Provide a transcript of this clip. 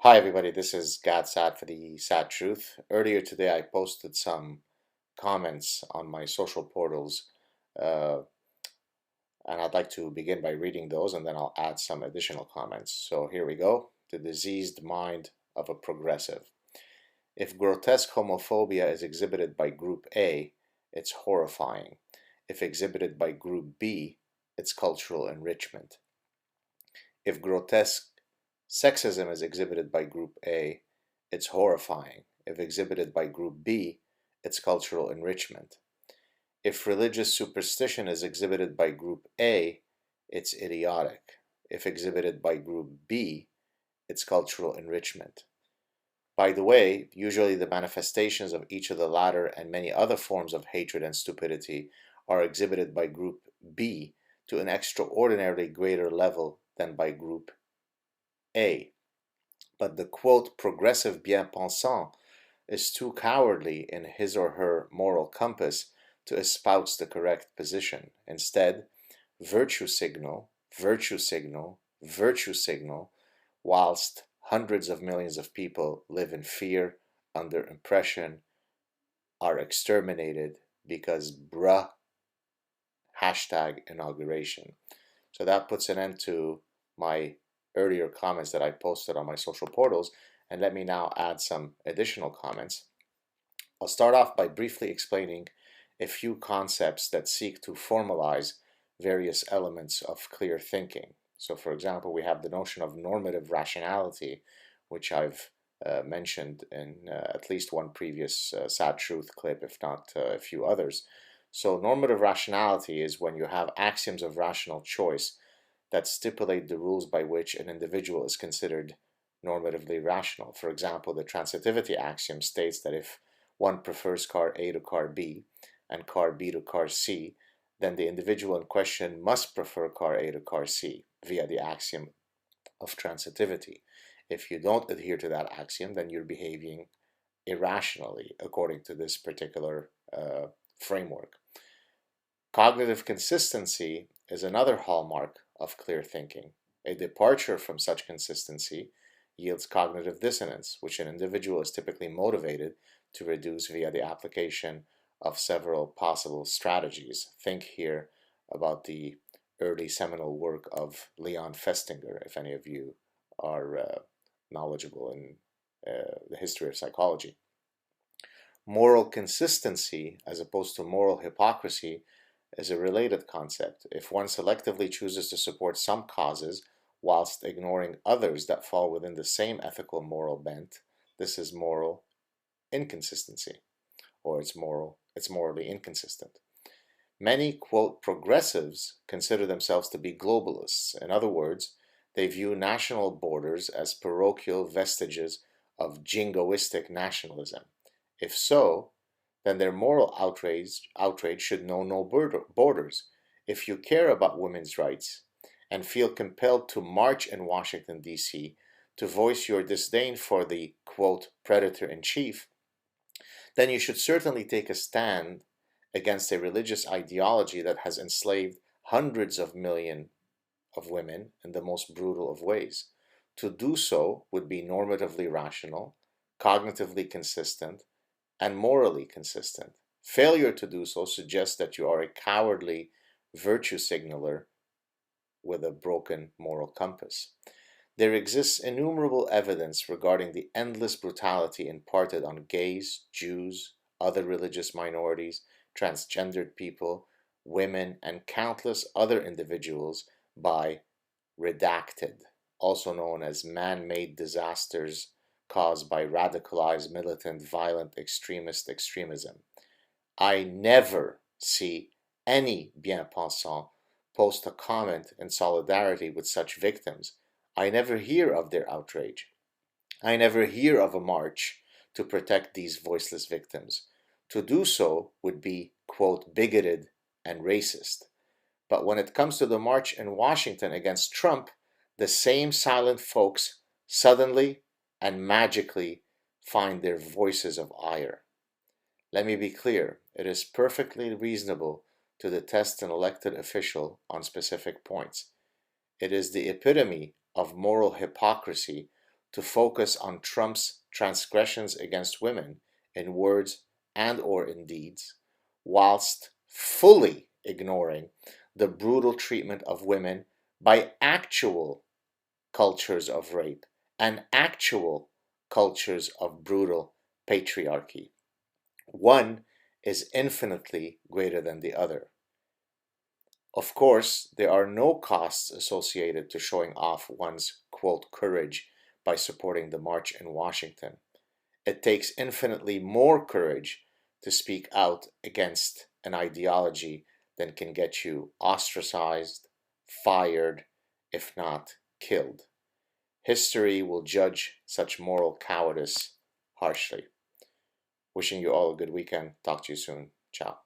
Hi everybody, this is SAAD for the SAAD Truth. Earlier today I posted some comments on my social portals uh, and I'd like to begin by reading those and then I'll add some additional comments. So here we go. The diseased mind of a progressive. If grotesque homophobia is exhibited by Group A, it's horrifying. If exhibited by Group B, it's cultural enrichment. If grotesque sexism is exhibited by Group A, it's horrifying. If exhibited by Group B, it's cultural enrichment. If religious superstition is exhibited by Group A, it's idiotic. If exhibited by Group B, it's cultural enrichment. By the way, usually the manifestations of each of the latter and many other forms of hatred and stupidity are exhibited by Group B to an extraordinarily greater level than by Group A. But the quote progressive bien-pensant is too cowardly in his or her moral compass to espouse the correct position. Instead, virtue signal, virtue signal, virtue signal, whilst hundreds of millions of people live in fear, under oppression, are exterminated because bruh hashtag inauguration. So that puts an end to my earlier comments that I posted on my social portals, and let me now add some additional comments. I'll start off by briefly explaining a few concepts that seek to formalize various elements of clear thinking. So for example, we have the notion of normative rationality, which I've mentioned in at least one previous SAAD Truth clip, if not a few others. So normative rationality is when you have axioms of rational choice that stipulate the rules by which an individual is considered normatively rational. For example, the transitivity axiom states that if one prefers car A to car B and car B to car C, then the individual in question must prefer car A to car C via the axiom of transitivity. If you don't adhere to that axiom, then you're behaving irrationally according to this particular framework. Cognitive consistency is another hallmark of clear thinking. A departure from such consistency yields cognitive dissonance, which an individual is typically motivated to reduce via the application of several possible strategies. Think here about the early seminal work of Leon Festinger, if any of you are knowledgeable in the history of psychology. Moral consistency, as opposed to moral hypocrisy, is a related concept. If one selectively chooses to support some causes whilst ignoring others that fall within the same ethical moral bent, this is moral inconsistency, or it's morally inconsistent. Many, quote, progressives consider themselves to be globalists. In other words, they view national borders as parochial vestiges of jingoistic nationalism. If so, then their moral outrage should know no borders. If you care about women's rights and feel compelled to march in Washington, D.C. to voice your disdain for the, quote, predator-in-chief, then you should certainly take a stand against a religious ideology that has enslaved hundreds of millions of women in the most brutal of ways. To do so would be normatively rational, cognitively consistent, and morally consistent. Failure to do so suggests that you are a cowardly virtue signaler with a broken moral compass. There exists innumerable evidence regarding the endless brutality imparted on gays, Jews, other religious minorities, transgendered people, women, and countless other individuals by redacted, also known as man-made disasters caused by radicalized, militant, violent extremist extremism. I never see any bien-pensant post a comment in solidarity with such victims. I never hear of their outrage. I never hear of a march to protect these voiceless victims. To do so would be, quote, bigoted and racist. But when it comes to the march in Washington against Trump, the same silent folks suddenly and magically find their voices of ire. Let me be clear, it is perfectly reasonable to detest an elected official on specific points. It is the epitome of moral hypocrisy to focus on Trump's transgressions against women in words and or in deeds, whilst fully ignoring the brutal treatment of women by actual cultures of rape and actual cultures of brutal patriarchy. One is infinitely greater than the other. Of course, there are no costs associated to showing off one's, quote, courage by supporting the march in Washington. It takes infinitely more courage to speak out against an ideology that can get you ostracized, fired, if not killed. History will judge such moral cowardice harshly. Wishing you all a good weekend. Talk to you soon. Ciao.